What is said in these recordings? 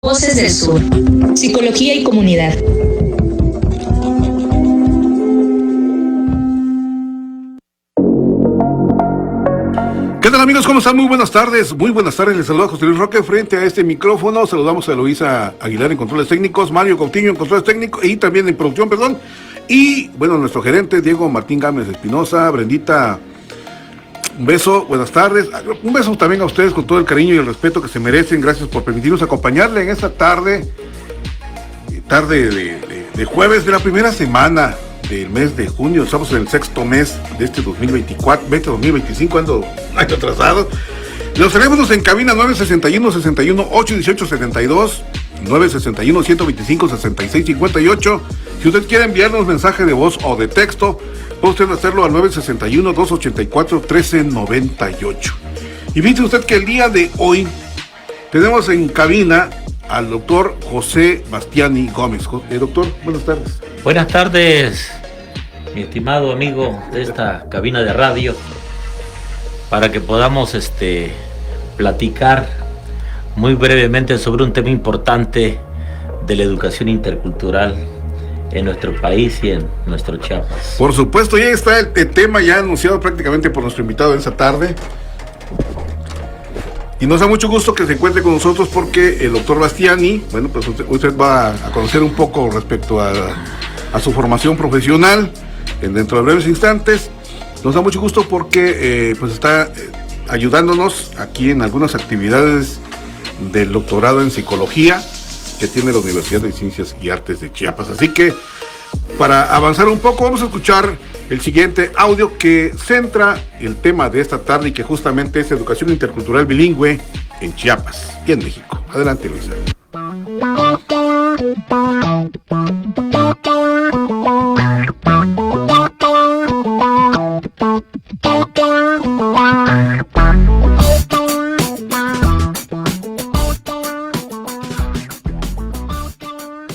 Voces del Sur. Psicología y comunidad. ¿Qué tal, amigos? ¿Cómo están? Muy buenas tardes. Muy buenas tardes. Les saluda José Luis Roque frente a este micrófono. Saludamos a Eloísa Aguilar en controles técnicos, Mario Coutinho en controles técnicos y también en producción, Y, bueno, nuestro gerente, Diego Martín Gámez Espinosa. Brendita, un beso, buenas tardes. Un beso también a ustedes con todo el cariño y el respeto que se merecen. Gracias por permitirnos acompañarle en esta tarde de jueves de la primera semana del mes de junio. Estamos en el sexto mes de este 2025, ando un año atrasado. Los teléfonos en cabina 961-61-818-72, 961-125-6658. Si usted quiere enviarnos mensaje de voz o de texto, puede usted hacerlo al 961-284-1398. Y fíjese usted que el día de hoy tenemos en cabina al doctor José Bastiani Gómez. Doctor, buenas tardes. Buenas tardes, mi estimado amigo de esta cabina de radio, para que podamos platicar muy brevemente sobre un tema importante de la educación intercultural en nuestro país y en nuestro Chiapas. Por supuesto, ya está el tema ya anunciado prácticamente por nuestro invitado de esta tarde. Y nos da mucho gusto que se encuentre con nosotros porque el doctor Bastiani, bueno, pues usted va a conocer un poco respecto a su formación profesional dentro de breves instantes. Nos da mucho gusto porque pues está ayudándonos aquí en algunas actividades del doctorado en psicología que tiene la Universidad de Ciencias y Artes de Chiapas. Así que para avanzar un poco vamos a escuchar el siguiente audio que centra el tema de esta tarde y que justamente es educación intercultural bilingüe en Chiapas y en México. Adelante, Luisa.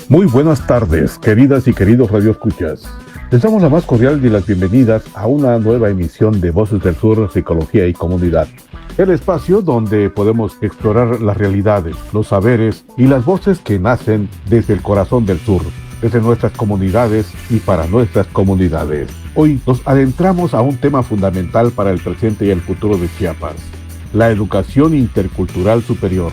Muy buenas tardes, queridas y queridos radioescuchas. Les damos la más cordial de las bienvenidas a una nueva emisión de Voces del Sur, Psicología y Comunidad. El espacio donde podemos explorar las realidades, los saberes y las voces que nacen desde el corazón del sur, desde nuestras comunidades y para nuestras comunidades. Hoy nos adentramos a un tema fundamental para el presente y el futuro de Chiapas: la educación intercultural superior.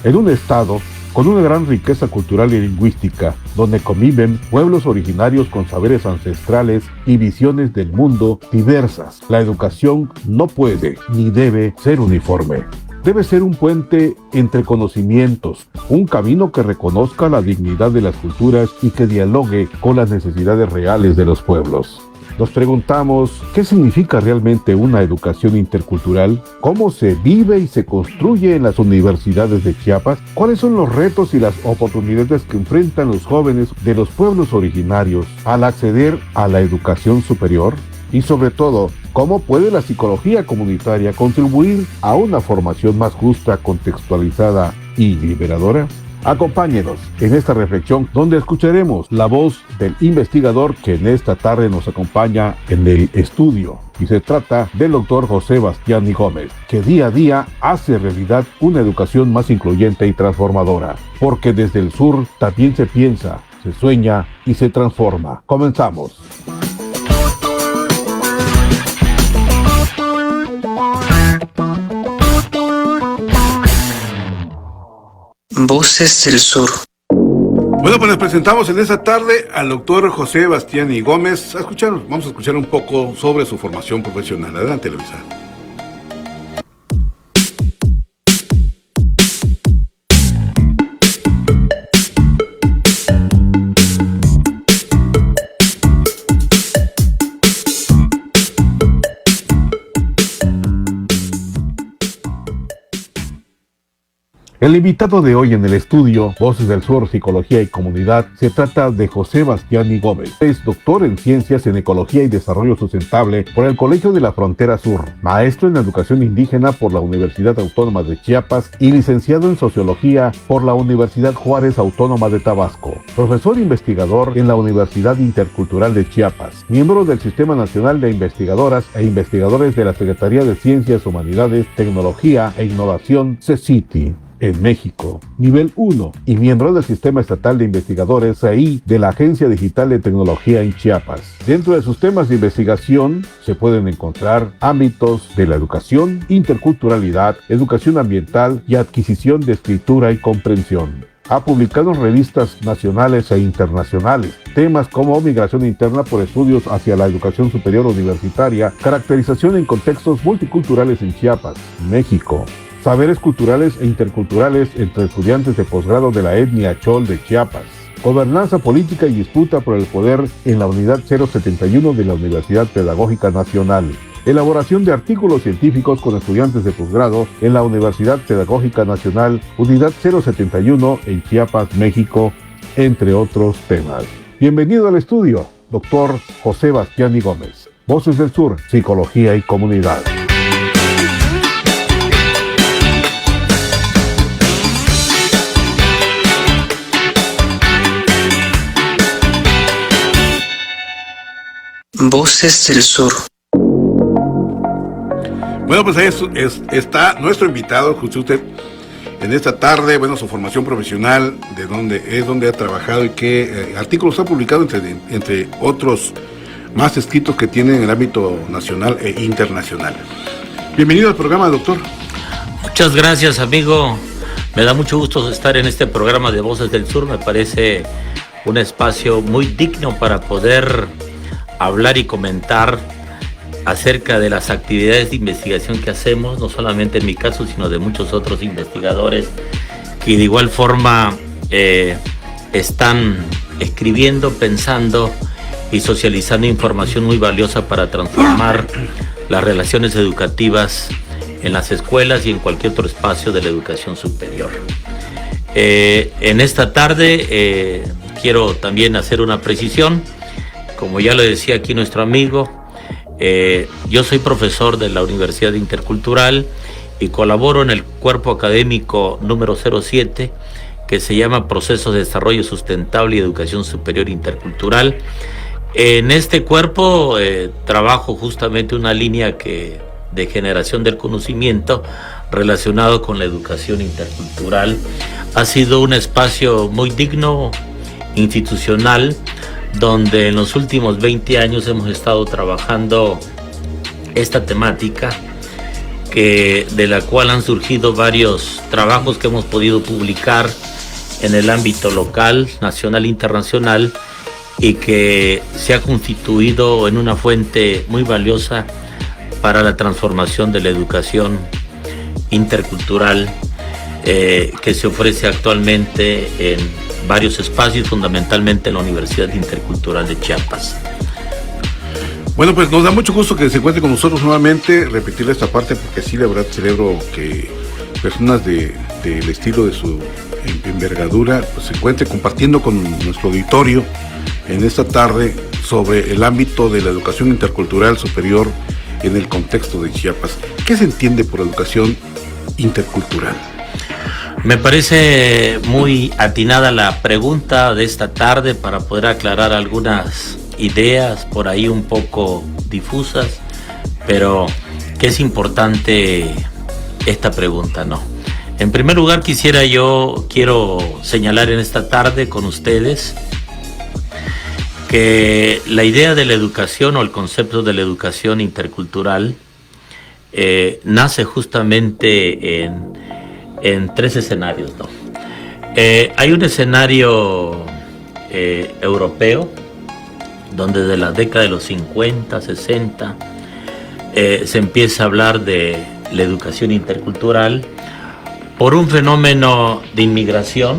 En un estado con una gran riqueza cultural y lingüística, donde conviven pueblos originarios con saberes ancestrales y visiones del mundo diversas, la educación no puede ni debe ser uniforme. Debe ser un puente entre conocimientos, un camino que reconozca la dignidad de las culturas y que dialogue con las necesidades reales de los pueblos. Nos preguntamos, ¿qué significa realmente una educación intercultural? ¿Cómo se vive y se construye en las universidades de Chiapas? ¿Cuáles son los retos y las oportunidades que enfrentan los jóvenes de los pueblos originarios al acceder a la educación superior? Y sobre todo, ¿cómo puede la psicología comunitaria contribuir a una formación más justa, contextualizada y liberadora? Acompáñenos en esta reflexión donde escucharemos la voz del investigador que en esta tarde nos acompaña en el estudio. Y se trata del doctor José Bastiani Gómez, que día a día hace realidad una educación más incluyente y transformadora. Porque desde el sur también se piensa, se sueña y se transforma. Comenzamos. Voces del Sur. Bueno, pues les presentamos en esta tarde al doctor José Bastiani Gómez. Vamos a escuchar un poco sobre su formación profesional. Adelante, Luisa. El invitado de hoy en el estudio, Voces del Sur, Psicología y Comunidad, se trata de José Bastiani Gómez. Es doctor en Ciencias en Ecología y Desarrollo Sustentable por el Colegio de la Frontera Sur, maestro en Educación Indígena por la Universidad Autónoma de Chiapas y licenciado en Sociología por la Universidad Juárez Autónoma de Tabasco. Profesor investigador en la Universidad Intercultural de Chiapas, miembro del Sistema Nacional de Investigadoras e Investigadores de la Secretaría de Ciencias, Humanidades, Tecnología e Innovación, CECITI. en México, nivel 1, y miembro del Sistema Estatal de Investigadores CEI de la Agencia Digital de Tecnología en Chiapas. Dentro de sus temas de investigación se pueden encontrar ámbitos de la educación, interculturalidad, educación ambiental y adquisición de escritura y comprensión. Ha publicado en revistas nacionales e internacionales temas como migración interna por estudios hacia la educación superior universitaria, caracterización en contextos multiculturales en Chiapas, México, saberes culturales e interculturales entre estudiantes de posgrado de la etnia Chol de Chiapas, gobernanza política y disputa por el poder en la Unidad 071 de la Universidad Pedagógica Nacional, elaboración de artículos científicos con estudiantes de posgrado en la Universidad Pedagógica Nacional, Unidad 071 en Chiapas, México, entre otros temas. Bienvenido al estudio, doctor José Bastiani Gómez. Voces del Sur, Psicología y Comunidad. Voces del Sur. Bueno, pues ahí está nuestro invitado, justo usted, en esta tarde. Bueno, su formación profesional, de donde ha trabajado y qué artículos ha publicado, entre otros más escritos que tiene en el ámbito nacional e internacional. Bienvenido al programa, doctor. Muchas gracias, amigo. Me da mucho gusto estar en este programa de Voces del Sur. Me parece un espacio muy digno para poder hablar y comentar acerca de las actividades de investigación que hacemos, no solamente en mi caso, sino de muchos otros investigadores que de igual forma están escribiendo, pensando y socializando información muy valiosa para transformar las relaciones educativas en las escuelas y en cualquier otro espacio de la educación superior. En esta tarde quiero también hacer una precisión. Como ya lo decía aquí nuestro amigo, yo soy profesor de la Universidad Intercultural y colaboro en el cuerpo académico número 07, que se llama Procesos de Desarrollo Sustentable y Educación Superior Intercultural. En este cuerpo trabajo justamente una línea de generación del conocimiento relacionado con la educación intercultural. Ha sido un espacio muy digno, institucional, donde en los últimos 20 años hemos estado trabajando esta temática, de la cual han surgido varios trabajos que hemos podido publicar en el ámbito local, nacional e internacional, y que se ha constituido en una fuente muy valiosa para la transformación de la educación intercultural que se ofrece actualmente en varios espacios, fundamentalmente en la Universidad Intercultural de Chiapas. Bueno, pues nos da mucho gusto que se encuentre con nosotros nuevamente, repetirle esta parte, porque sí, la verdad, celebro que personas del estilo de su envergadura pues, se encuentre compartiendo con nuestro auditorio en esta tarde sobre el ámbito de la educación intercultural superior en el contexto de Chiapas. ¿Qué se entiende por educación intercultural? Me parece muy atinada la pregunta de esta tarde para poder aclarar algunas ideas por ahí un poco difusas, pero que es importante esta pregunta, ¿no? En primer lugar, quiero señalar en esta tarde con ustedes que la idea de la educación o el concepto de la educación intercultural nace justamente en tres escenarios, ¿no? Hay un escenario europeo, donde desde la década de los 50, 60, se empieza a hablar de la educación intercultural por un fenómeno de inmigración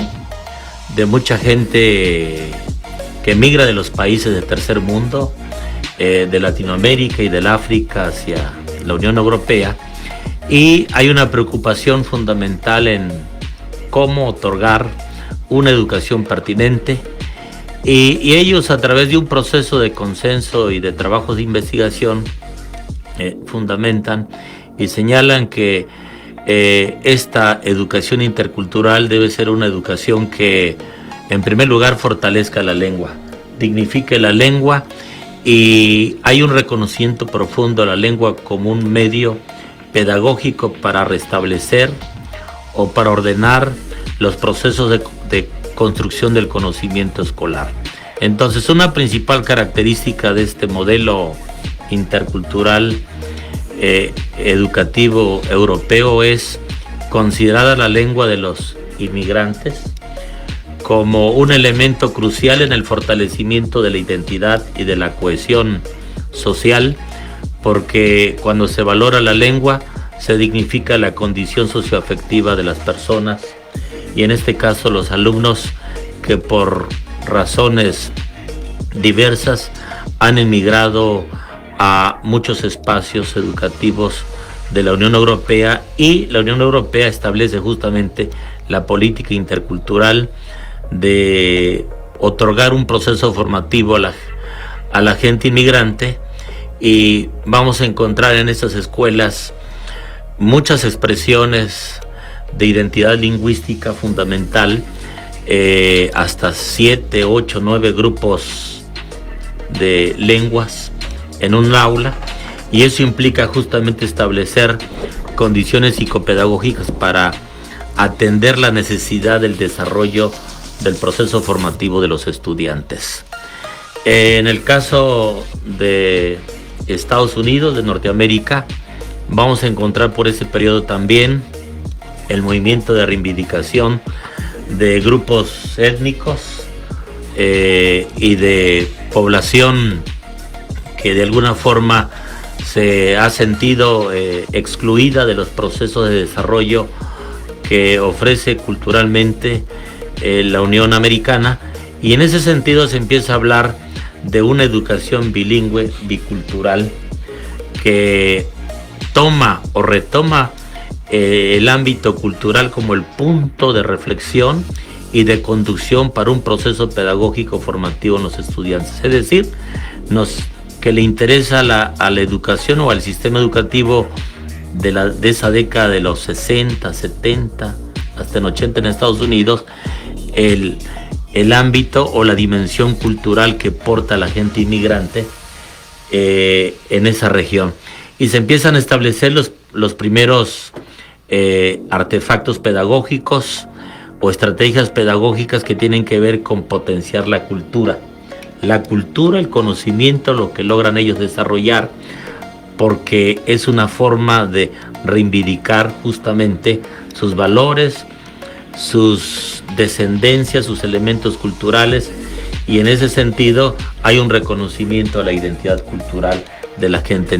de mucha gente que migra de los países del tercer mundo, de Latinoamérica y del África hacia la Unión Europea, y hay una preocupación fundamental en cómo otorgar una educación pertinente, y ellos, a través de un proceso de consenso y de trabajos de investigación, fundamentan y señalan que esta educación intercultural debe ser una educación que, en primer lugar, fortalezca la lengua, dignifique la lengua, y hay un reconocimiento profundo a la lengua como un medio pedagógico para restablecer o para ordenar los procesos de construcción del conocimiento escolar. Entonces, una principal característica de este modelo intercultural educativo europeo es considerar la lengua de los inmigrantes como un elemento crucial en el fortalecimiento de la identidad y de la cohesión social, porque cuando se valora la lengua se dignifica la condición socioafectiva de las personas, y en este caso los alumnos que por razones diversas han emigrado a muchos espacios educativos de la Unión Europea, y la Unión Europea establece justamente la política intercultural de otorgar un proceso formativo a la gente inmigrante, y vamos a encontrar en estas escuelas muchas expresiones de identidad lingüística fundamental, hasta 7, 8, 9 grupos de lenguas en un aula, y eso implica justamente establecer condiciones psicopedagógicas para atender la necesidad del desarrollo del proceso formativo de los estudiantes. En el caso de Estados Unidos, de Norteamérica, vamos a encontrar por ese periodo también el movimiento de reivindicación de grupos étnicos y de población que de alguna forma se ha sentido excluida de los procesos de desarrollo que ofrece culturalmente la Unión Americana, y en ese sentido se empieza a hablar de una educación bilingüe, bicultural, que toma o retoma el ámbito cultural como el punto de reflexión y de conducción para un proceso pedagógico formativo en los estudiantes. Es decir, que le interesa a la educación o al sistema educativo de esa década de los 60, 70, hasta en 80 en Estados Unidos, el ámbito o la dimensión cultural que porta la gente inmigrante en esa región. Y se empiezan a establecer los primeros artefactos pedagógicos o estrategias pedagógicas que tienen que ver con potenciar la cultura. La cultura, el conocimiento, lo que logran ellos desarrollar, porque es una forma de reivindicar justamente sus valores, sus descendencias, sus elementos culturales, y en ese sentido hay un reconocimiento a la identidad cultural de la gente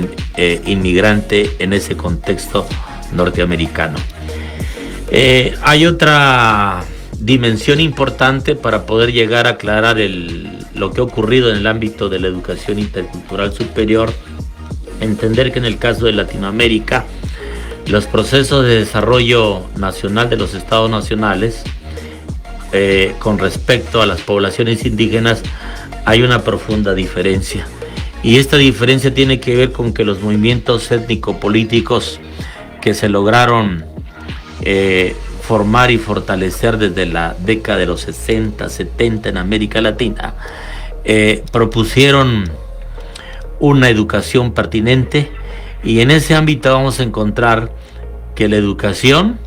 inmigrante en ese contexto norteamericano. Hay otra dimensión importante para poder llegar a aclarar lo que ha ocurrido en el ámbito de la educación intercultural superior. Entender que en el caso de Latinoamérica, los procesos de desarrollo nacional de los estados nacionales con respecto a las poblaciones indígenas hay una profunda diferencia, y esta diferencia tiene que ver con que los movimientos étnico-políticos que se lograron formar y fortalecer desde la década de los 60, 70 en América Latina propusieron una educación pertinente, y en ese ámbito vamos a encontrar que la educación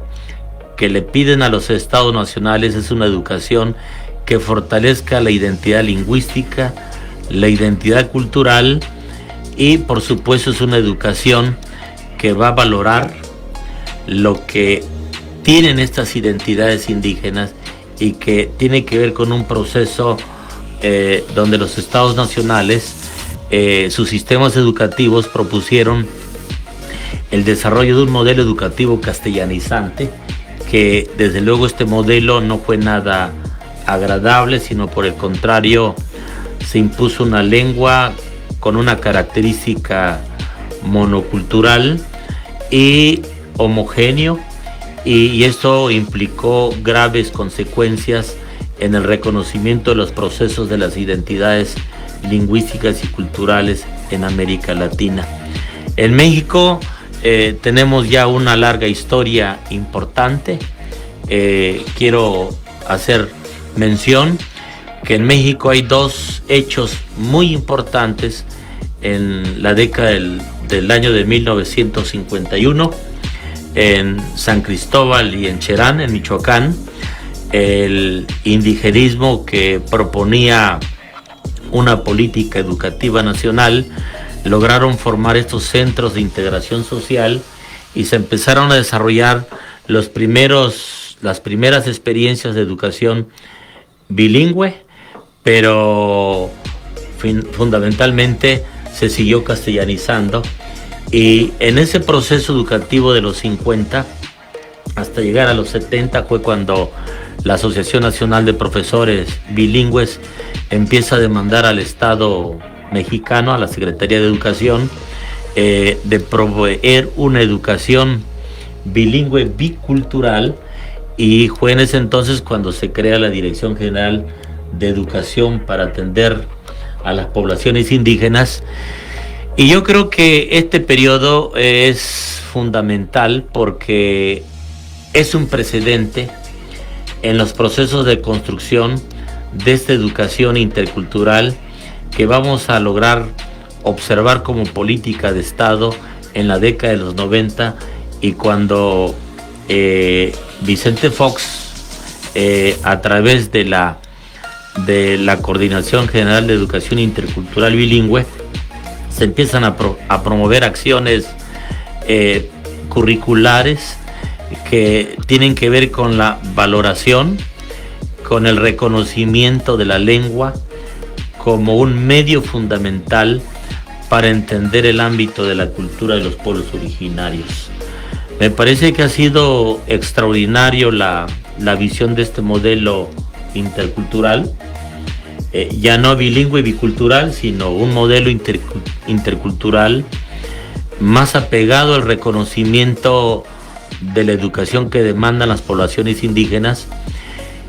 que le piden a los estados nacionales es una educación que fortalezca la identidad lingüística, la identidad cultural, y por supuesto es una educación que va a valorar lo que tienen estas identidades indígenas, y que tiene que ver con un proceso donde los estados nacionales, sus sistemas educativos propusieron el desarrollo de un modelo educativo castellanizante, que desde luego este modelo no fue nada agradable, sino por el contrario se impuso una lengua con una característica monocultural y homogéneo, y esto implicó graves consecuencias en el reconocimiento de los procesos de las identidades lingüísticas y culturales en América Latina. En México tenemos ya una larga historia importante. Quiero hacer mención que en México hay dos hechos muy importantes en la década del año de 1951. en San Cristóbal y en Cherán, en Michoacán, el indigenismo que proponía una política educativa nacional, lograron formar estos centros de integración social y se empezaron a desarrollar las primeras experiencias de educación bilingüe, pero fundamentalmente se siguió castellanizando, y en ese proceso educativo de los 50 hasta llegar a los 70 fue cuando la Asociación Nacional de Profesores Bilingües empieza a demandar al Estado mexicano, a la Secretaría de Educación, de proveer una educación bilingüe bicultural, y fue en ese entonces cuando se crea la Dirección General de Educación para atender a las poblaciones indígenas. Y yo creo que este periodo es fundamental porque es un precedente en los procesos de construcción de esta educación intercultural que vamos a lograr observar como política de Estado en la década de los 90, y cuando Vicente Fox, a través de la Coordinación General de Educación Intercultural Bilingüe, se empiezan a promover acciones curriculares que tienen que ver con la valoración, con el reconocimiento de la lengua como un medio fundamental para entender el ámbito de la cultura de los pueblos originarios. Me parece que ha sido extraordinario la visión de este modelo intercultural, ya no bilingüe y bicultural, sino un modelo intercultural más apegado al reconocimiento de la educación que demandan las poblaciones indígenas.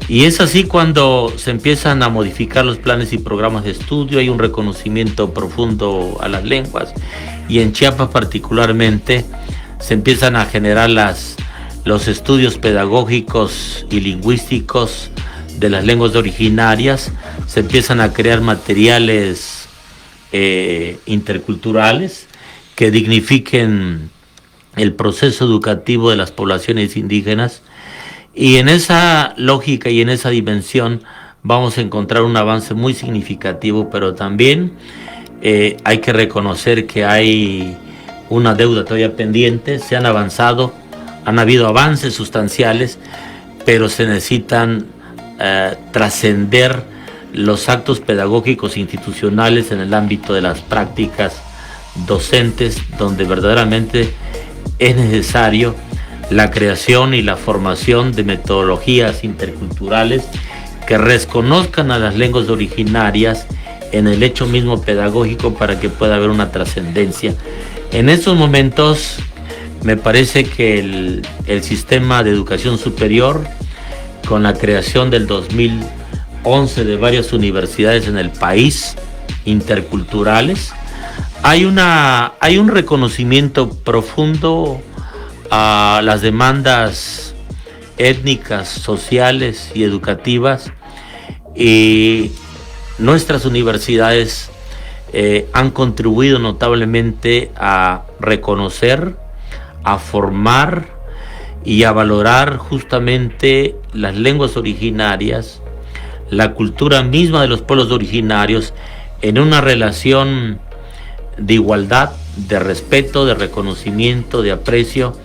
Y es así cuando se empiezan a modificar los planes y programas de estudio, hay un reconocimiento profundo a las lenguas, y en Chiapas particularmente se empiezan a generar los estudios pedagógicos y lingüísticos de las lenguas originarias, se empiezan a crear materiales interculturales que dignifiquen el proceso educativo de las poblaciones indígenas, y en esa lógica y en esa dimensión vamos a encontrar un avance muy significativo, pero también hay que reconocer que hay una deuda todavía pendiente. Se han avanzado, han habido avances sustanciales, pero se necesitan trascender los actos pedagógicos institucionales en el ámbito de las prácticas docentes, donde verdaderamente es necesario la creación y la formación de metodologías interculturales que reconozcan a las lenguas originarias en el hecho mismo pedagógico para que pueda haber una trascendencia. En estos momentos me parece que el sistema de educación superior, con la creación del 2011 de varias universidades en el país interculturales, hay un reconocimiento profundo a las demandas étnicas, sociales y educativas, y nuestras universidades han contribuido notablemente a reconocer, a formar y a valorar justamente las lenguas originarias, la cultura misma de los pueblos originarios, en una relación de igualdad, de respeto, de reconocimiento, de aprecio.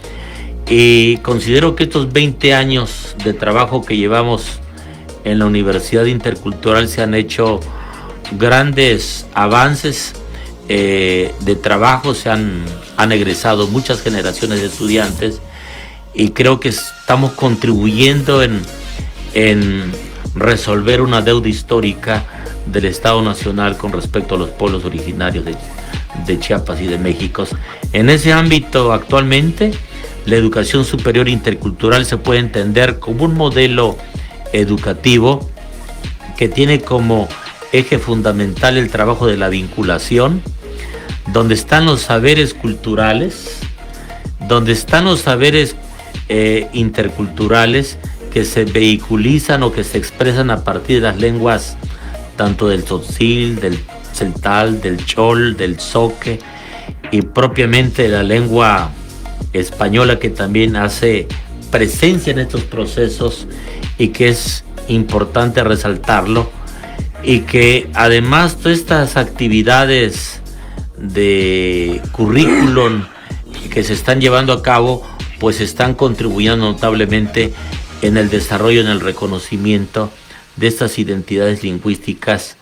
Y considero que estos 20 años de trabajo que llevamos en la Universidad Intercultural se han hecho grandes avances de trabajo, han egresado muchas generaciones de estudiantes, y creo que estamos contribuyendo en resolver una deuda histórica del Estado Nacional con respecto a los pueblos originarios de Chiapas y de México. En ese ámbito, actualmente, la educación superior intercultural se puede entender como un modelo educativo que tiene como eje fundamental el trabajo de la vinculación, donde están los saberes culturales, donde están los saberes interculturales que se vehiculizan o que se expresan a partir de las lenguas tanto del tzotzil, del celtal, del chol, del zoque, y propiamente de la lengua española que también hace presencia en estos procesos y que es importante resaltarlo, y que además todas estas actividades de currículum que se están llevando a cabo pues están contribuyendo notablemente en el desarrollo, en el reconocimiento de estas identidades lingüísticas,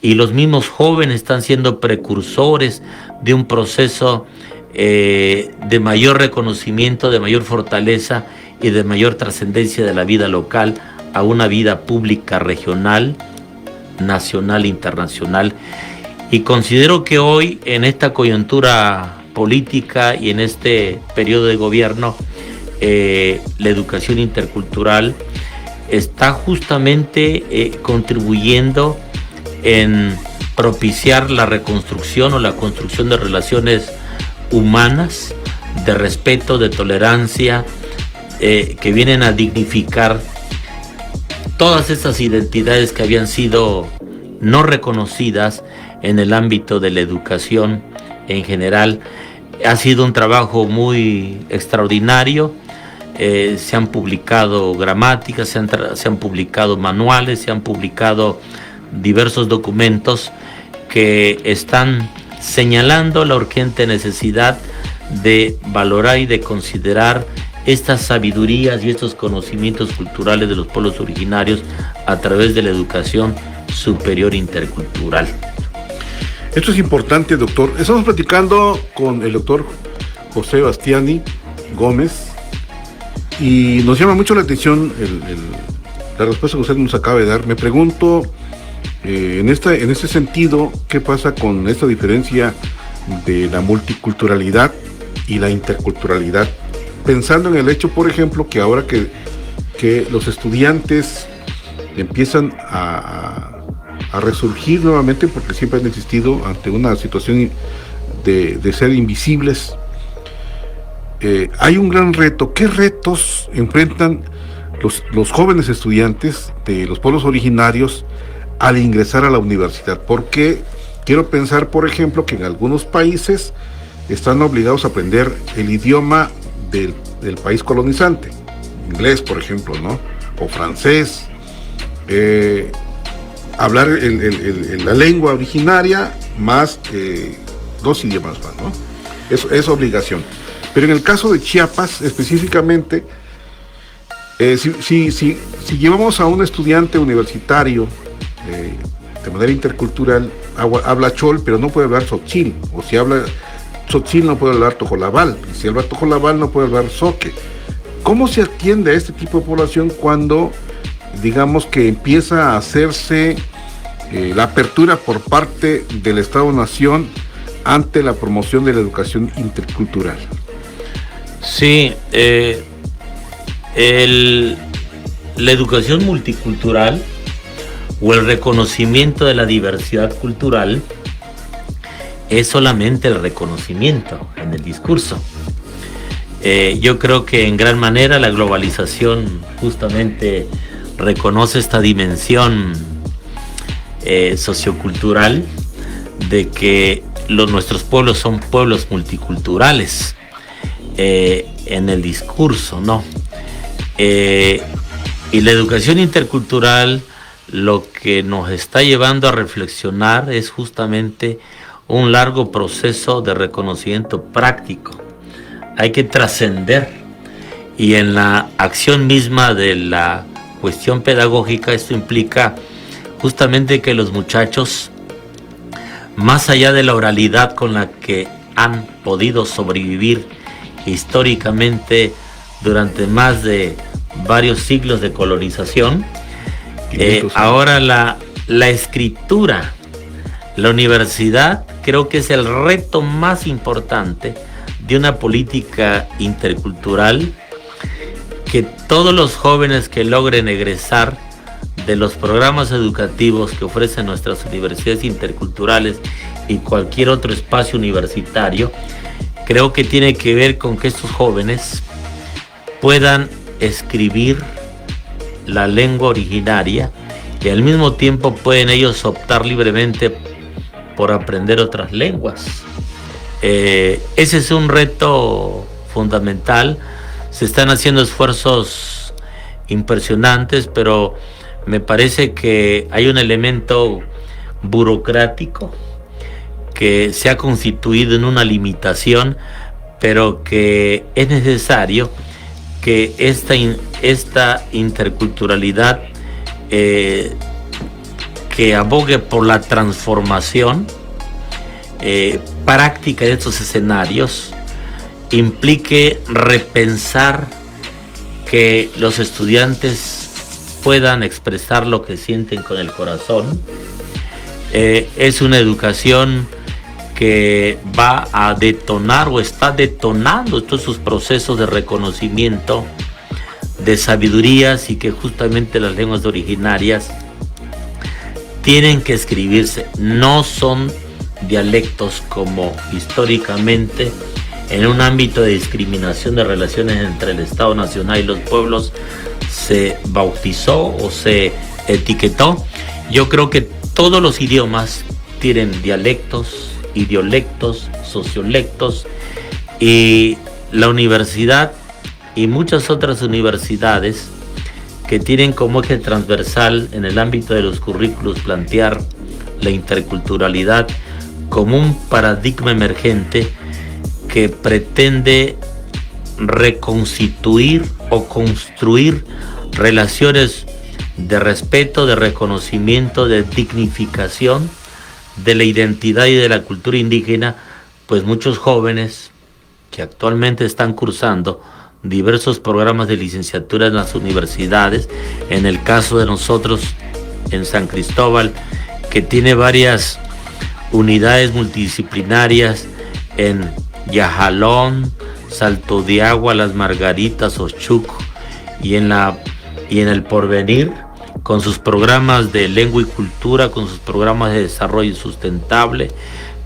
y los mismos jóvenes están siendo precursores de un proceso de mayor reconocimiento, de mayor fortaleza y de mayor trascendencia de la vida local a una vida pública regional, nacional e internacional. Y considero que hoy, en esta coyuntura política y en este periodo de gobierno, la educación intercultural está justamente contribuyendo en propiciar la reconstrucción o la construcción de relaciones humanas, de respeto, de tolerancia, que vienen a dignificar todas esas identidades que habían sido no reconocidas en el ámbito de la educación en general. Ha sido un trabajo muy extraordinario. Se han publicado gramáticas, se han publicado manuales, se han publicado diversos documentos que están señalando la urgente necesidad de valorar y de considerar estas sabidurías y estos conocimientos culturales de los pueblos originarios a través de la educación superior intercultural. Esto es importante, doctor. Estamos platicando con el doctor José Bastiani Gómez y nos llama mucho la atención la respuesta que usted nos acaba de dar. Me pregunto, en este sentido, ¿qué pasa con esta diferencia de la multiculturalidad y la interculturalidad? Pensando en el hecho, por ejemplo, que ahora que los estudiantes empiezan a resurgir nuevamente, porque siempre han existido ante una situación de ser invisibles, hay un gran reto. ¿Qué retos enfrentan los jóvenes estudiantes de los pueblos originarios al ingresar a la universidad? Porque quiero pensar, por ejemplo, que en algunos países están obligados a aprender el idioma del país colonizante, inglés, por ejemplo, ¿no? O francés, hablar la lengua originaria más 2 idiomas más, ¿no? Eso es obligación. Pero en el caso de Chiapas específicamente, si llevamos a un estudiante universitario de manera intercultural, habla chol, pero no puede hablar tzotzil, o si habla tzotzil no puede hablar tojolabal, y si habla tojolabal no puede hablar zoque. ¿Cómo se atiende a este tipo de población cuando, digamos, que empieza a hacerse la apertura por parte del Estado-Nación ante la promoción de la educación intercultural? Sí, la educación multicultural o el reconocimiento de la diversidad cultural es solamente el reconocimiento en el discurso. Yo creo que en gran manera la globalización justamente reconoce esta dimensión sociocultural de que nuestros pueblos son pueblos multiculturales en el discurso, ¿no? Y la educación intercultural lo que nos está llevando a reflexionar es justamente un largo proceso de reconocimiento práctico. Hay que trascender, y en la acción misma de la cuestión pedagógica esto implica justamente que los muchachos, más allá de la oralidad con la que han podido sobrevivir históricamente durante más de varios siglos de colonización, ahora la escritura, la universidad, creo que es el reto más importante de una política intercultural, que todos los jóvenes que logren egresar de los programas educativos que ofrecen nuestras universidades interculturales y cualquier otro espacio universitario, creo que tiene que ver con que estos jóvenes puedan escribir la lengua originaria y al mismo tiempo pueden ellos optar libremente por aprender otras lenguas. Ese es un reto fundamental. Se están haciendo esfuerzos impresionantes, pero me parece que hay un elemento burocrático que se ha constituido en una limitación, pero que es necesario que esta interculturalidad que abogue por la transformación práctica de estos escenarios implique repensar que los estudiantes puedan expresar lo que sienten con el corazón. Es una educación que va a detonar o está detonando todos sus procesos de reconocimiento de sabidurías, y que justamente las lenguas originarias tienen que escribirse. No son dialectos como históricamente en un ámbito de discriminación de relaciones entre el Estado Nacional y los pueblos se bautizó o se etiquetó. Yo creo que todos los idiomas tienen dialectos, idiolectos, sociolectos, y la universidad y muchas otras universidades que tienen como eje transversal en el ámbito de los currículos plantear la interculturalidad como un paradigma emergente que pretende reconstituir o construir relaciones de respeto, de reconocimiento, de dignificación de la identidad y de la cultura indígena, pues muchos jóvenes que actualmente están cursando diversos programas de licenciatura en las universidades, en el caso de nosotros en San Cristóbal, que tiene varias unidades multidisciplinarias en Yajalón, Salto de Agua, Las Margaritas, Ochuc y en el Porvenir, con sus programas de lengua y cultura, con sus programas de desarrollo sustentable,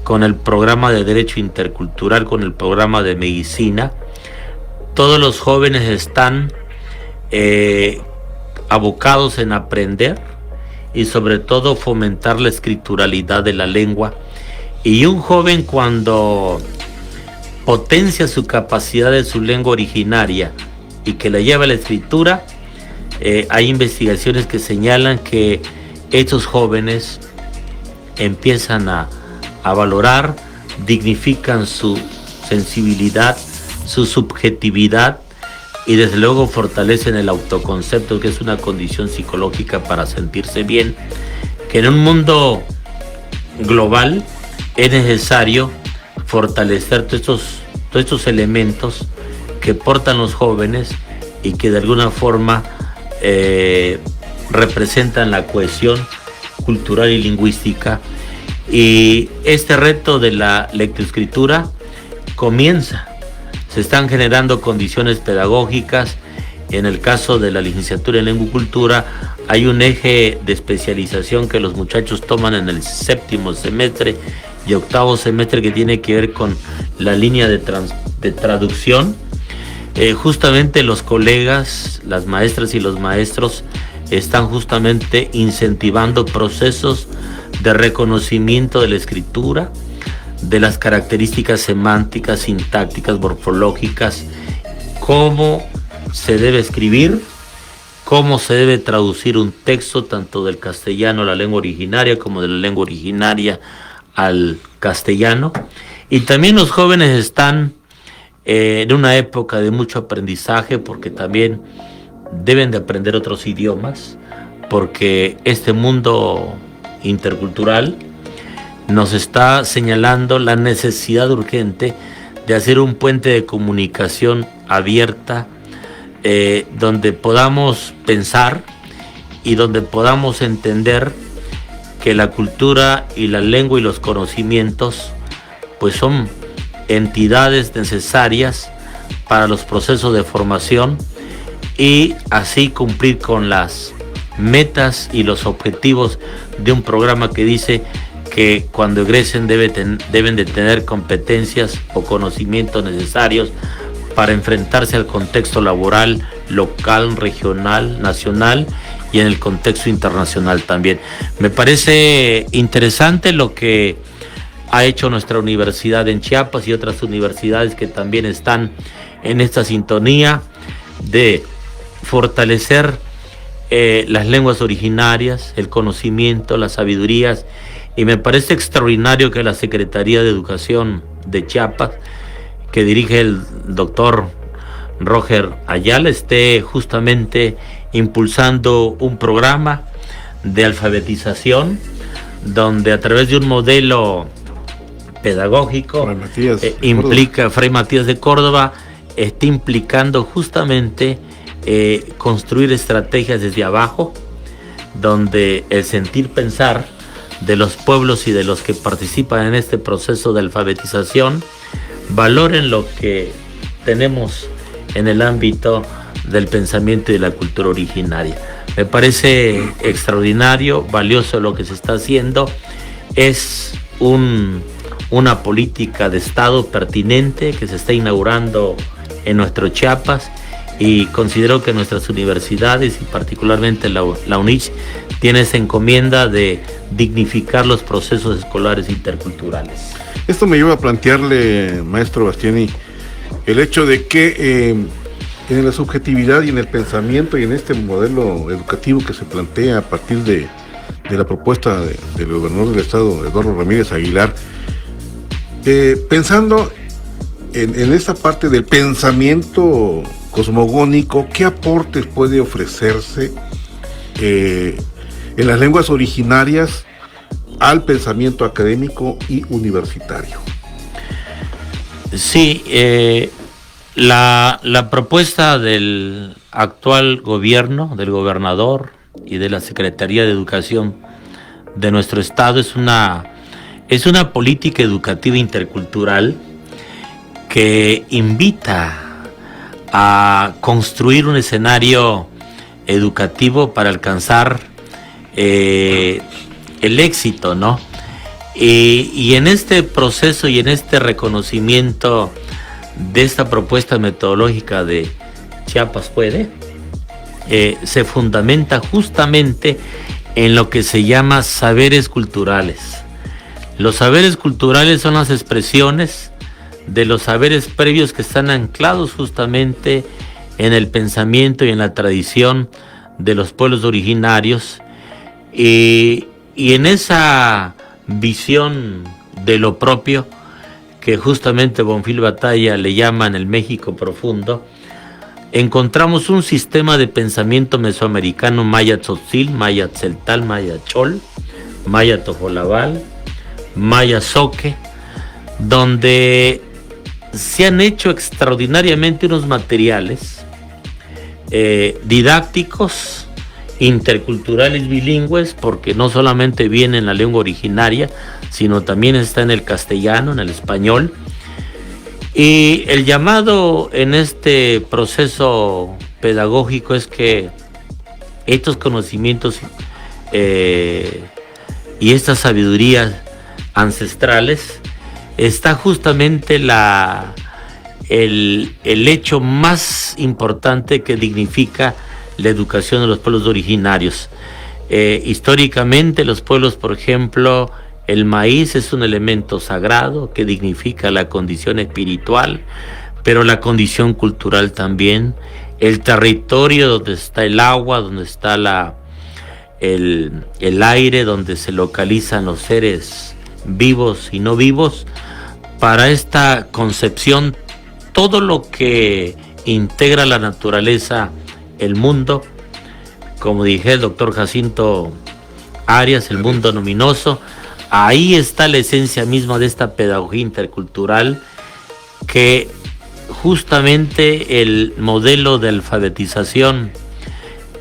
con el programa de derecho intercultural, con el programa de medicina. Todos los jóvenes están abocados en aprender y sobre todo fomentar la escrituralidad de la lengua. Y un joven, cuando potencia su capacidad de su lengua originaria y que la lleva a la escritura, hay investigaciones que señalan que estos jóvenes empiezan a valorar, dignifican su sensibilidad, su subjetividad, y desde luego fortalecen el autoconcepto, que es una condición psicológica para sentirse bien, que en un mundo global es necesario fortalecer todos estos elementos que portan los jóvenes y que de alguna forma representan la cohesión cultural y lingüística. Y este reto de la lectoescritura comienza. Se están generando condiciones pedagógicas. En el caso de la licenciatura en lengua y cultura hay un eje de especialización que los muchachos toman en el 7º semestre y 8º semestre, que tiene que ver con la línea de traducción. Justamente los colegas, las maestras y los maestros están justamente incentivando procesos de reconocimiento de la escritura, de las características semánticas, sintácticas, morfológicas, cómo se debe escribir, cómo se debe traducir un texto tanto del castellano a la lengua originaria como de la lengua originaria al castellano. Y también los jóvenes están en una época de mucho aprendizaje, porque también deben de aprender otros idiomas, porque este mundo intercultural nos está señalando la necesidad urgente de hacer un puente de comunicación abierta, donde podamos pensar y donde podamos entender que la cultura y la lengua y los conocimientos pues son entidades necesarias para los procesos de formación, y así cumplir con las metas y los objetivos de un programa que dice que cuando egresen deben de tener competencias o conocimientos necesarios para enfrentarse al contexto laboral local, regional, nacional y en el contexto internacional también. Me parece interesante lo que ha hecho nuestra universidad en Chiapas y otras universidades que también están en esta sintonía de fortalecer las lenguas originarias, el conocimiento, las sabidurías, y me parece extraordinario que la Secretaría de Educación de Chiapas, que dirige el doctor Roger Ayala, esté justamente impulsando un programa de alfabetización donde a través de un modelo pedagógico Fray Matías de Córdoba está implicando justamente construir estrategias desde abajo, donde el sentir pensar de los pueblos y de los que participan en este proceso de alfabetización valoren lo que tenemos en el ámbito del pensamiento y de la cultura originaria. Me parece extraordinario, valioso lo que se está haciendo. Es una política de Estado pertinente que se está inaugurando en nuestro Chiapas, y considero que nuestras universidades y particularmente la UNICH tiene esa encomienda de dignificar los procesos escolares interculturales. Esto me lleva a plantearle, maestro Bastiani, el hecho de que en la subjetividad y en el pensamiento y en este modelo educativo que se plantea a partir de la propuesta del gobernador del estado, Eduardo Ramírez Aguilar, pensando en esta parte del pensamiento cosmogónico, ¿qué aportes puede ofrecerse en las lenguas originarias al pensamiento académico y universitario? Sí, la propuesta del actual gobierno, del gobernador y de la Secretaría de Educación de nuestro estado es una política educativa intercultural que invita a construir un escenario educativo para alcanzar el éxito, ¿no? Y en este proceso y en este reconocimiento de esta propuesta metodológica de Chiapas Puede, se fundamenta justamente en lo que se llama saberes culturales. Los saberes culturales son las expresiones de los saberes previos que están anclados justamente en el pensamiento y en la tradición de los pueblos originarios, y en esa visión de lo propio que justamente Bonfil Batalla le llaman el México profundo, encontramos un sistema de pensamiento mesoamericano maya tzotzil, maya tzeltal, maya chol, maya tojolabal, maya zoque, donde se han hecho extraordinariamente unos materiales didácticos, interculturales, bilingües, porque no solamente viene en la lengua originaria, sino también está en el castellano, en el español. Y el llamado en este proceso pedagógico es que estos conocimientos y estas sabidurías ancestrales está justamente el hecho más importante que dignifica la educación de los pueblos originarios. Históricamente los pueblos, por ejemplo, el maíz es un elemento sagrado que dignifica la condición espiritual, pero la condición cultural también. El territorio donde está el agua, donde está el aire, donde se localizan los seres vivos y no vivos. Para esta concepción, todo lo que integra la naturaleza, el mundo, como dije el doctor Jacinto Arias, el mundo luminoso, ahí está la esencia misma de esta pedagogía intercultural, que justamente el modelo de alfabetización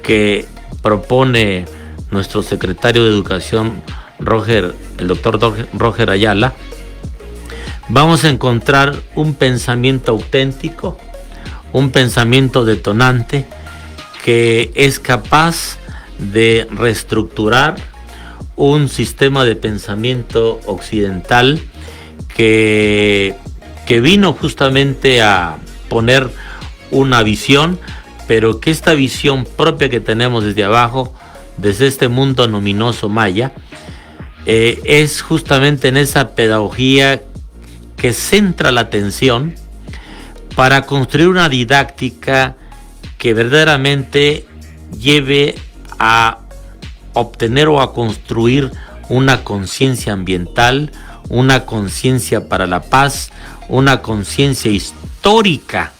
que propone nuestro secretario de Educación, el doctor Roger Ayala, vamos a encontrar un pensamiento auténtico, un pensamiento detonante que es capaz de reestructurar un sistema de pensamiento occidental que vino justamente a poner una visión, pero que esta visión propia que tenemos desde abajo, desde este mundo luminoso maya, es justamente en esa pedagogía que centra la atención para construir una didáctica que verdaderamente lleve a obtener o a construir una conciencia ambiental, una conciencia para la paz, una conciencia histórica,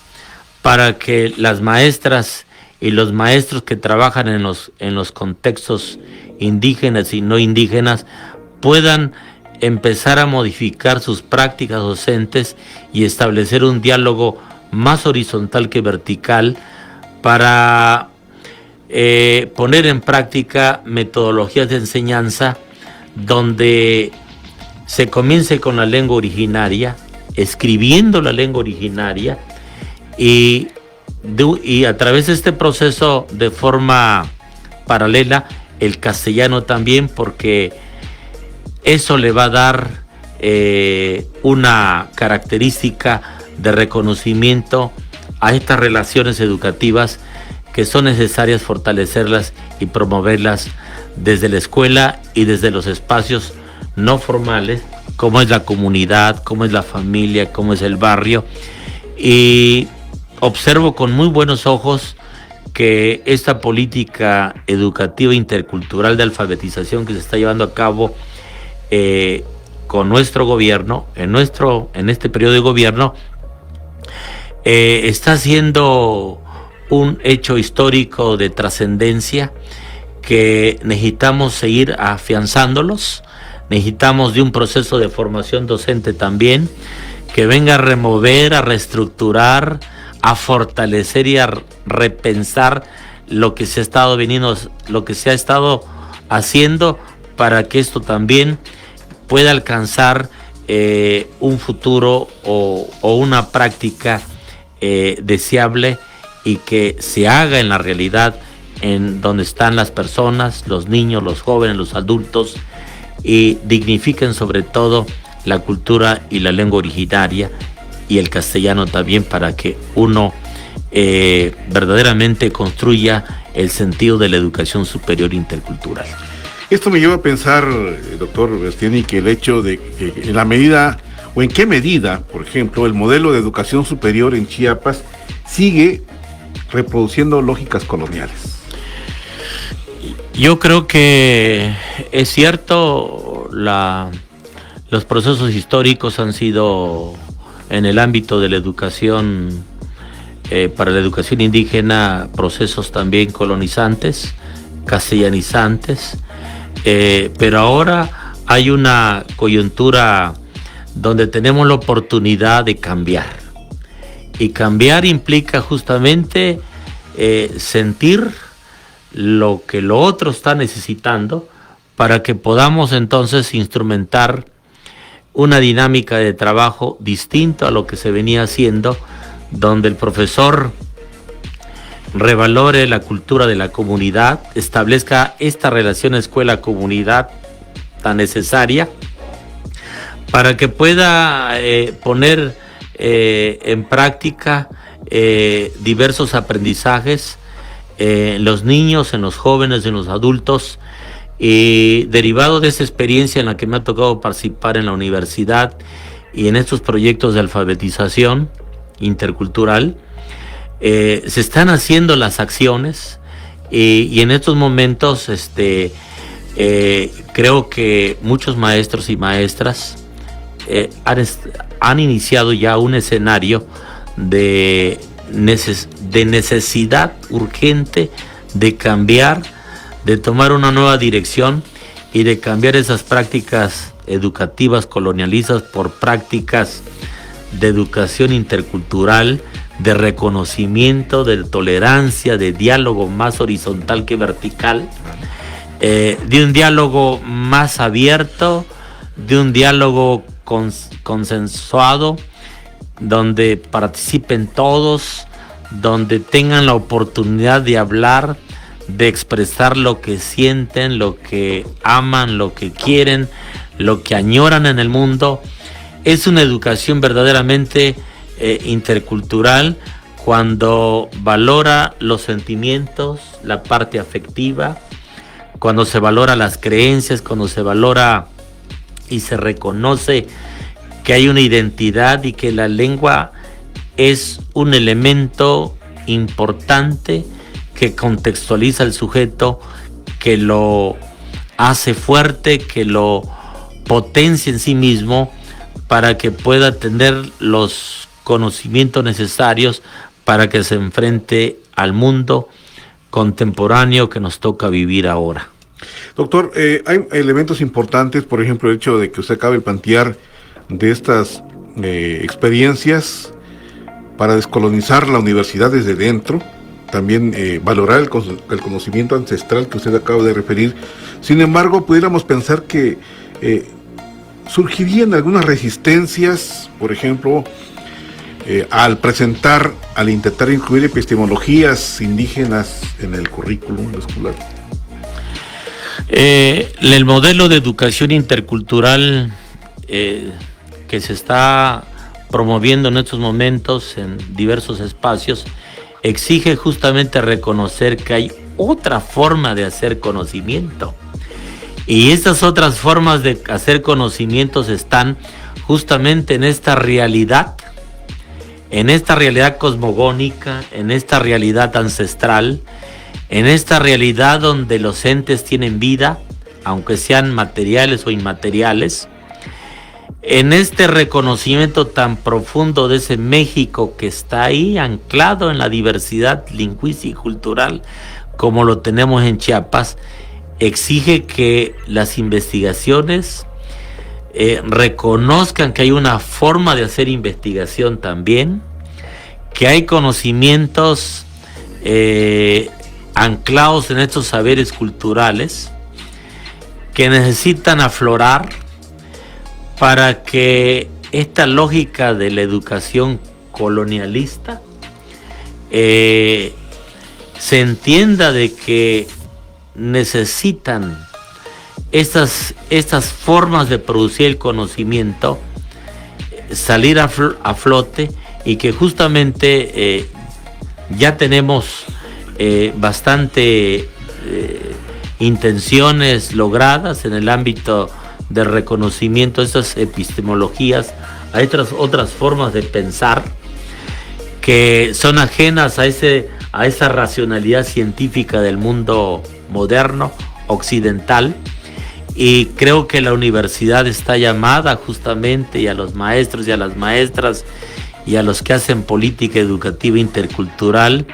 para que las maestras y los maestros que trabajan en los contextos indígenas y no indígenas puedan empezar a modificar sus prácticas docentes y establecer un diálogo más horizontal que vertical para poner en práctica metodologías de enseñanza donde se comience con la lengua originaria, escribiendo la lengua originaria y a través de este proceso de forma paralela el castellano también, porque eso le va a dar una característica de reconocimiento a estas relaciones educativas que son necesarias fortalecerlas y promoverlas desde la escuela y desde los espacios no formales, como es la comunidad, como es la familia, como es el barrio. Y observo con muy buenos ojos que esta política educativa intercultural de alfabetización que se está llevando a cabo con nuestro gobierno, en este periodo de gobierno, está siendo un hecho histórico de trascendencia que necesitamos seguir afianzándolos. Necesitamos de un proceso de formación docente también que venga a remover, a reestructurar, a fortalecer y a repensar lo que se ha estado haciendo para que esto también pueda alcanzar un futuro o una práctica deseable y que se haga en la realidad en donde están las personas, los niños, los jóvenes, los adultos, y dignifiquen sobre todo la cultura y la lengua originaria y el castellano también, para que uno verdaderamente construya el sentido de la educación superior intercultural. Esto me lleva a pensar, doctor Bastiani, que el hecho de que en la medida, o en qué medida, por ejemplo, el modelo de educación superior en Chiapas sigue reproduciendo lógicas coloniales. Yo creo que es cierto, los procesos históricos han sido en el ámbito de la educación, para la educación indígena, procesos también colonizantes, castellanizantes, pero ahora hay una coyuntura donde tenemos la oportunidad de cambiar, y cambiar implica justamente sentir lo que lo otro está necesitando para que podamos entonces instrumentar una dinámica de trabajo distinta a lo que se venía haciendo, donde el profesor revalore la cultura de la comunidad, establezca esta relación escuela-comunidad tan necesaria para que pueda poner en práctica diversos aprendizajes en los niños, en los jóvenes, en los adultos, y derivado de esa experiencia en la que me ha tocado participar en la universidad y en estos proyectos de alfabetización intercultural, se están haciendo las acciones y en estos momentos creo que muchos maestros y maestras han iniciado ya un escenario de necesidad urgente de cambiar, de tomar una nueva dirección y de cambiar esas prácticas educativas colonialistas por prácticas de educación intercultural, de reconocimiento, de tolerancia, de diálogo más horizontal que vertical, de un diálogo más abierto, de un diálogo consensuado, donde participen todos, donde tengan la oportunidad de hablar, de expresar lo que sienten, lo que aman, lo que quieren, lo que añoran en el mundo. Es una educación verdaderamente intercultural cuando valora los sentimientos, la parte afectiva, cuando se valora las creencias, cuando se valora y se reconoce que hay una identidad y que la lengua es un elemento importante que contextualiza al sujeto, que lo hace fuerte, que lo potencia en sí mismo para que pueda tener los conocimientos necesarios para que se enfrente al mundo contemporáneo que nos toca vivir ahora. Doctor, hay elementos importantes, por ejemplo, el hecho de que usted acabe de plantear de estas experiencias para descolonizar la universidad desde dentro, también valorar el conocimiento ancestral que usted acaba de referir. Sin embargo, pudiéramos pensar que surgirían algunas resistencias, por ejemplo, al intentar incluir epistemologías indígenas en el currículum escolar. El modelo de educación intercultural que se está promoviendo en estos momentos en diversos espacios exige justamente reconocer que hay otra forma de hacer conocimiento, y estas otras formas de hacer conocimientos están justamente en esta realidad cosmogónica, en esta realidad ancestral, en esta realidad donde los entes tienen vida, aunque sean materiales o inmateriales, en este reconocimiento tan profundo de ese México que está ahí anclado en la diversidad lingüística y cultural como lo tenemos en Chiapas, exige que las investigaciones reconozcan que hay una forma de hacer investigación también, que hay conocimientos anclados en estos saberes culturales que necesitan aflorar para que esta lógica de la educación colonialista se entienda de que necesitan estas formas de producir el conocimiento salir a flote, y que justamente ya tenemos bastante intenciones logradas en el ámbito de reconocimiento de estas epistemologías. Hay otras formas de pensar que son ajenas a esa racionalidad científica del mundo moderno, occidental, y creo que la universidad está llamada justamente, y a los maestros y a las maestras y a los que hacen política educativa intercultural,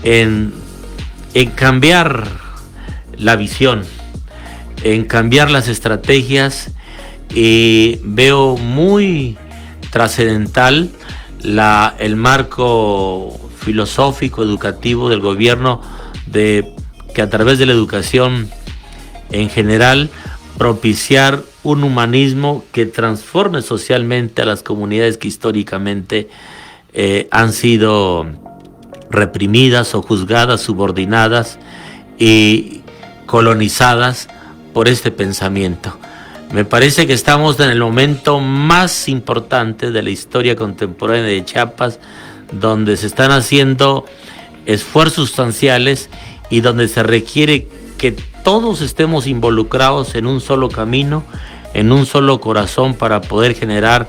en cambiar la visión, en cambiar las estrategias, y veo muy trascendental el marco filosófico educativo del gobierno, de que a través de la educación en general propiciar un humanismo que transforme socialmente a las comunidades que históricamente han sido reprimidas o juzgadas, subordinadas y colonizadas por este pensamiento. Me parece que estamos en el momento más importante de la historia contemporánea de Chiapas, donde se están haciendo esfuerzos sustanciales y donde se requiere que todos estemos involucrados en un solo camino, en un solo corazón, para poder generar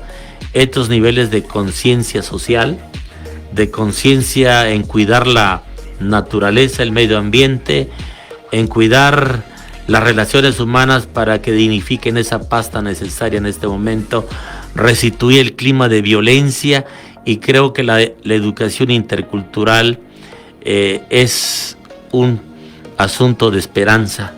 estos niveles de conciencia social, de conciencia en cuidar la naturaleza, el medio ambiente, en cuidar las relaciones humanas para que dignifiquen esa paz tan necesaria en este momento, restituir el clima de violencia, y creo que la educación intercultural es un asunto de esperanza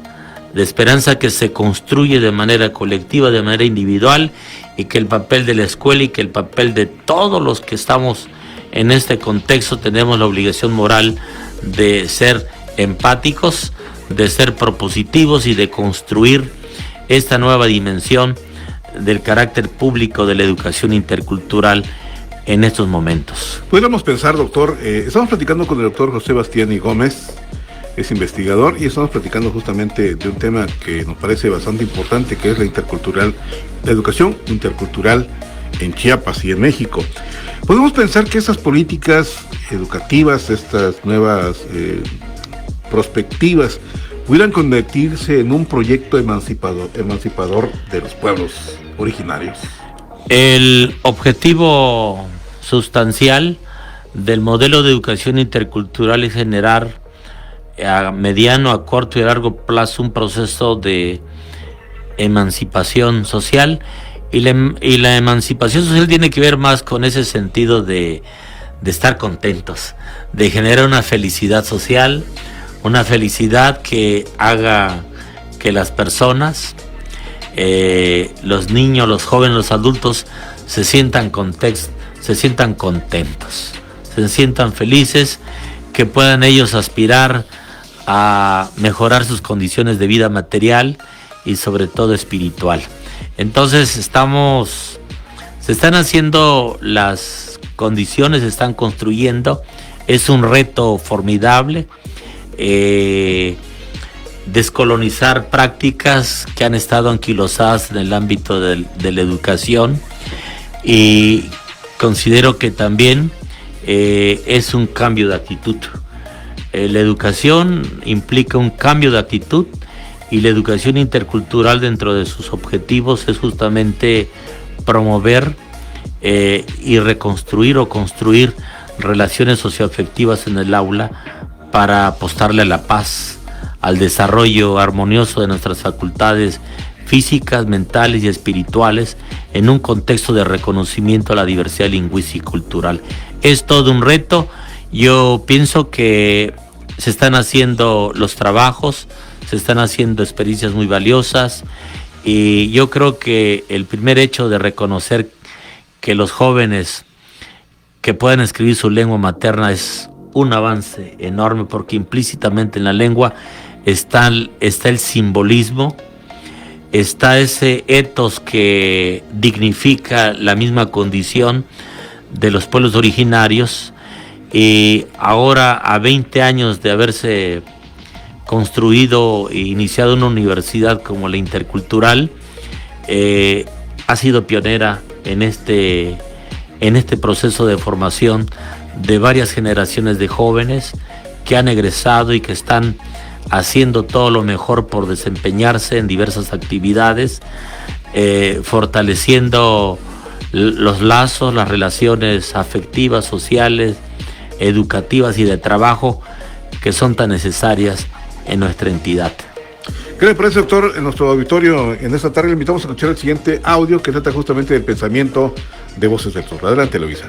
que se construye de manera colectiva, de manera individual, y que el papel de la escuela y que el papel de todos los que estamos en este contexto tenemos la obligación moral de ser empáticos, de ser propositivos y de construir esta nueva dimensión del carácter público de la educación intercultural en estos momentos. Pudiéramos pensar, doctor, estamos platicando con el doctor José Bastiani Gómez, es investigador, y estamos platicando justamente de un tema que nos parece bastante importante, que es la educación intercultural en Chiapas y en México. Podemos pensar que estas políticas educativas, estas nuevas perspectivas, pudieran convertirse en un proyecto emancipador de los pueblos originarios. El objetivo sustancial del modelo de educación intercultural es generar a mediano, a corto y a largo plazo un proceso de emancipación social, y la emancipación social tiene que ver más con ese sentido de estar contentos, de generar una felicidad social, una felicidad que haga que las personas, los niños, los jóvenes, los adultos se sientan contentos, se sientan felices, que puedan ellos aspirar a mejorar sus condiciones de vida material y sobre todo espiritual. Entonces se están haciendo las condiciones, se están construyendo, es un reto formidable, descolonizar prácticas que han estado anquilosadas en el ámbito de la educación, y considero que también es un cambio de actitud. La educación implica un cambio de actitud, y la educación intercultural, dentro de sus objetivos, es justamente promover y reconstruir o construir relaciones socioafectivas en el aula para apostarle a la paz, al desarrollo armonioso de nuestras facultades físicas, mentales y espirituales en un contexto de reconocimiento a la diversidad lingüística y cultural. Es todo un reto. Yo pienso que se están haciendo los trabajos, se están haciendo experiencias muy valiosas, y yo creo que el primer hecho de reconocer que los jóvenes que puedan escribir su lengua materna es un avance enorme, porque implícitamente en la lengua está el simbolismo, está ese ethos que dignifica la misma condición de los pueblos originarios. Y ahora, a 20 años de haberse construido e iniciado una universidad como la Intercultural, ha sido pionera en este proceso de formación de varias generaciones de jóvenes que han egresado y que están haciendo todo lo mejor por desempeñarse en diversas actividades, fortaleciendo los lazos, las relaciones afectivas, sociales, educativas y de trabajo que son tan necesarias en nuestra entidad. ¿Qué le parece, doctor? En nuestro auditorio en esta tarde le invitamos a escuchar el siguiente audio que trata justamente del pensamiento de Voces del Sur. Adelante, Luisa.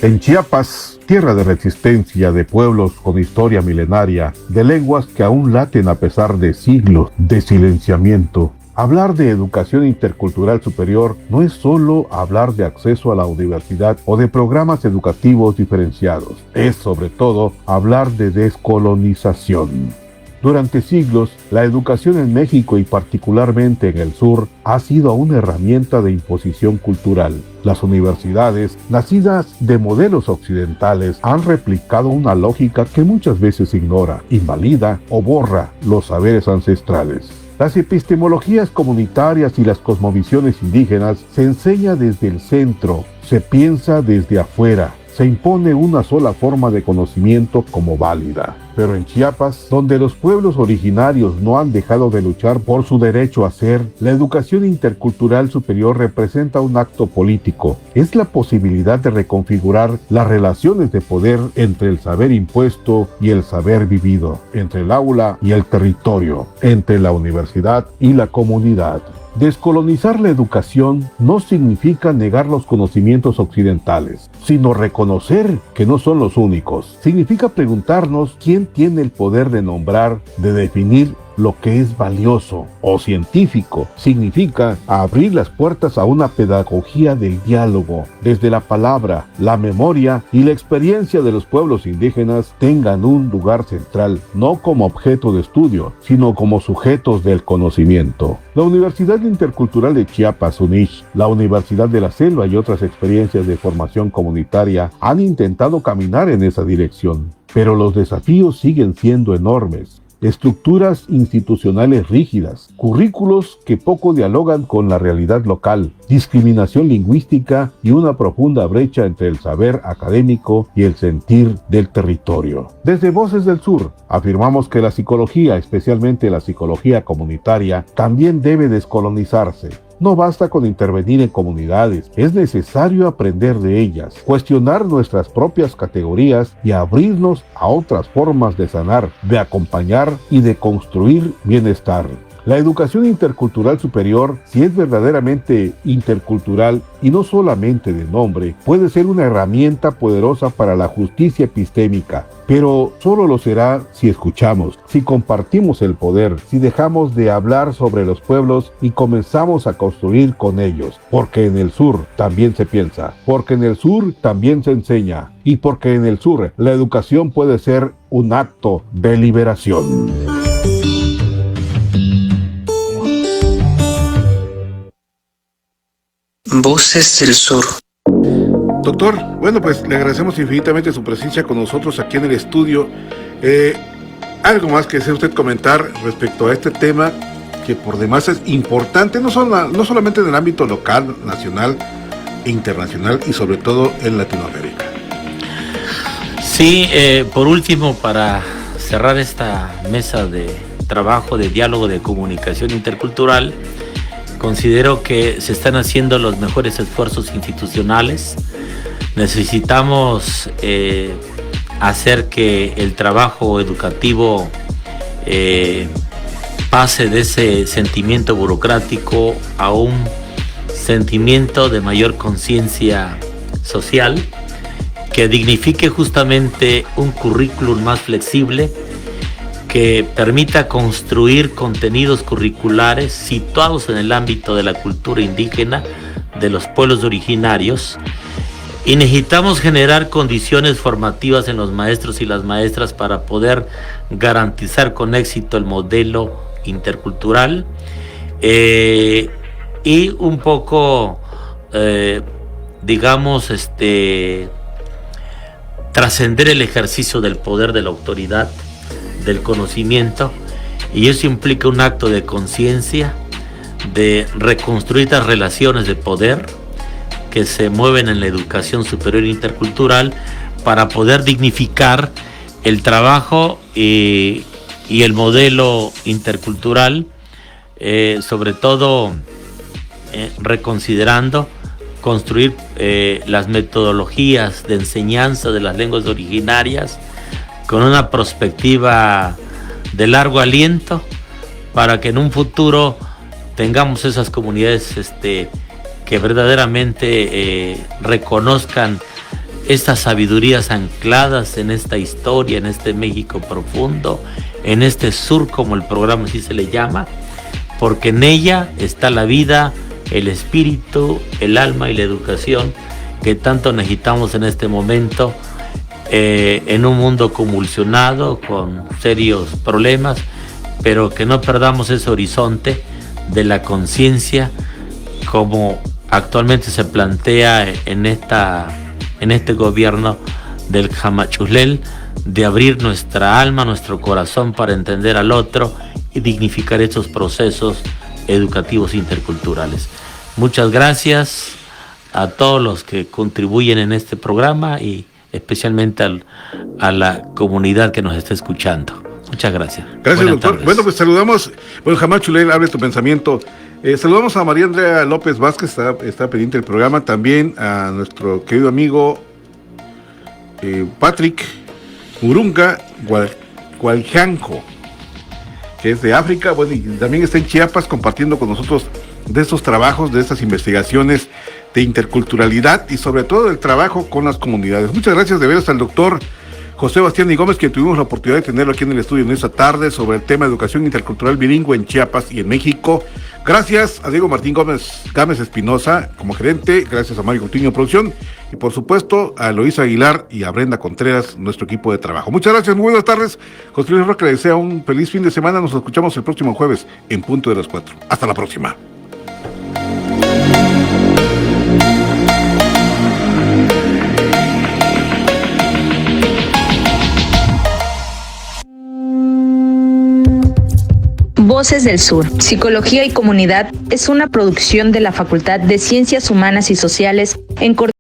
En Chiapas, tierra de resistencia, de pueblos con historia milenaria, de lenguas que aún laten a pesar de siglos de silenciamiento, hablar de educación intercultural superior no es solo hablar de acceso a la universidad o de programas educativos diferenciados, es sobre todo hablar de descolonización. Durante siglos, la educación en México y particularmente en el sur ha sido una herramienta de imposición cultural. Las universidades, nacidas de modelos occidentales, han replicado una lógica que muchas veces ignora, invalida o borra los saberes ancestrales. Las epistemologías comunitarias y las cosmovisiones indígenas se enseña desde el centro, se piensa desde afuera, se impone una sola forma de conocimiento como válida. Pero en Chiapas, donde los pueblos originarios no han dejado de luchar por su derecho a ser, la educación intercultural superior representa un acto político. Es la posibilidad de reconfigurar las relaciones de poder entre el saber impuesto y el saber vivido, entre el aula y el territorio, entre la universidad y la comunidad. Descolonizar la educación no significa negar los conocimientos occidentales, sino reconocer que no son los únicos. Significa preguntarnos quién tiene el poder de nombrar, de definir lo que es valioso o científico. Significa abrir las puertas a una pedagogía del diálogo, desde la palabra, la memoria y la experiencia de los pueblos indígenas tengan un lugar central, no como objeto de estudio, sino como sujetos del conocimiento. La Universidad Intercultural de Chiapas, UNICH, la Universidad de la Selva y otras experiencias de formación comunitaria han intentado caminar en esa dirección, pero los desafíos siguen siendo enormes. estructuras institucionales rígidas, currículos que poco dialogan con la realidad local, discriminación lingüística y una profunda brecha entre el saber académico y el sentir del territorio. Desde Voces del Sur, afirmamos que la psicología, especialmente la psicología comunitaria, también debe descolonizarse. No basta con intervenir en comunidades, es necesario aprender de ellas, cuestionar nuestras propias categorías y abrirnos a otras formas de sanar, de acompañar y de construir bienestar. La educación intercultural superior, si es verdaderamente intercultural y no solamente de nombre, puede ser una herramienta poderosa para la justicia epistémica, pero solo lo será si escuchamos, si compartimos el poder, si dejamos de hablar sobre los pueblos y comenzamos a construir con ellos, porque en el sur también se piensa, porque en el sur también se enseña, y porque en el sur la educación puede ser un acto de liberación. Voces del Sur. Doctor, bueno, pues le agradecemos infinitamente su presencia con nosotros aquí en el estudio. Algo más que desea usted comentar respecto a este tema que por demás es importante, no solamente en el ámbito local, nacional e internacional y sobre todo en Latinoamérica. Sí, por último, para cerrar esta mesa de trabajo, de diálogo, de comunicación intercultural, considero que se están haciendo los mejores esfuerzos institucionales. Necesitamos hacer que el trabajo educativo pase de ese sentimiento burocrático a un sentimiento de mayor conciencia social, que dignifique justamente un currículum más flexible, que permita construir contenidos curriculares situados en el ámbito de la cultura indígena, de los pueblos originarios, y necesitamos generar condiciones formativas en los maestros y las maestras para poder garantizar con éxito el modelo intercultural y un poco, trascender el ejercicio del poder de la autoridad, del conocimiento, y eso implica un acto de conciencia, de reconstruir las relaciones de poder que se mueven en la educación superior intercultural para poder dignificar el trabajo y el modelo intercultural, sobre todo reconsiderando construir las metodologías de enseñanza de las lenguas originarias con una perspectiva de largo aliento, para que en un futuro tengamos esas comunidades que verdaderamente reconozcan estas sabidurías ancladas en esta historia, en este México profundo, en este sur, como el programa así se le llama, porque en ella está la vida, el espíritu, el alma y la educación que tanto necesitamos en este momento, en un mundo convulsionado con serios problemas, pero que no perdamos ese horizonte de la conciencia como actualmente se plantea en este gobierno del Jamachuslel, de abrir nuestra alma, nuestro corazón para entender al otro y dignificar estos procesos educativos interculturales. Muchas gracias a todos los que contribuyen en este programa y especialmente a la comunidad que nos está escuchando. Muchas gracias. Gracias, Buenas doctor. tardes. Bueno, pues saludamos, Jamachuslel, abre tu pensamiento. Saludamos a María Andrea López Vázquez, está pendiente del programa, también a nuestro querido amigo Patrick Urunga Gualjanco, que es de África, bueno, y también está en Chiapas compartiendo con nosotros de estos trabajos, de estas investigaciones de interculturalidad y sobre todo del trabajo con las comunidades. Muchas gracias de veras al doctor José Bastiani Gómez, que tuvimos la oportunidad de tenerlo aquí en el estudio en esta tarde sobre el tema de educación intercultural bilingüe en Chiapas y en México. Gracias a Diego Martín Gámez Espinosa como gerente, gracias a Mario Coutinho Producción y por supuesto a Eloísa Aguilar y a Brenda Contreras, nuestro equipo de trabajo. Muchas gracias, muy buenas tardes. José Luis Roca le desea un feliz fin de semana. Nos escuchamos el próximo jueves en punto de las 4. Hasta la próxima. Voces del Sur, Psicología y Comunidad es una producción de la Facultad de Ciencias Humanas y Sociales en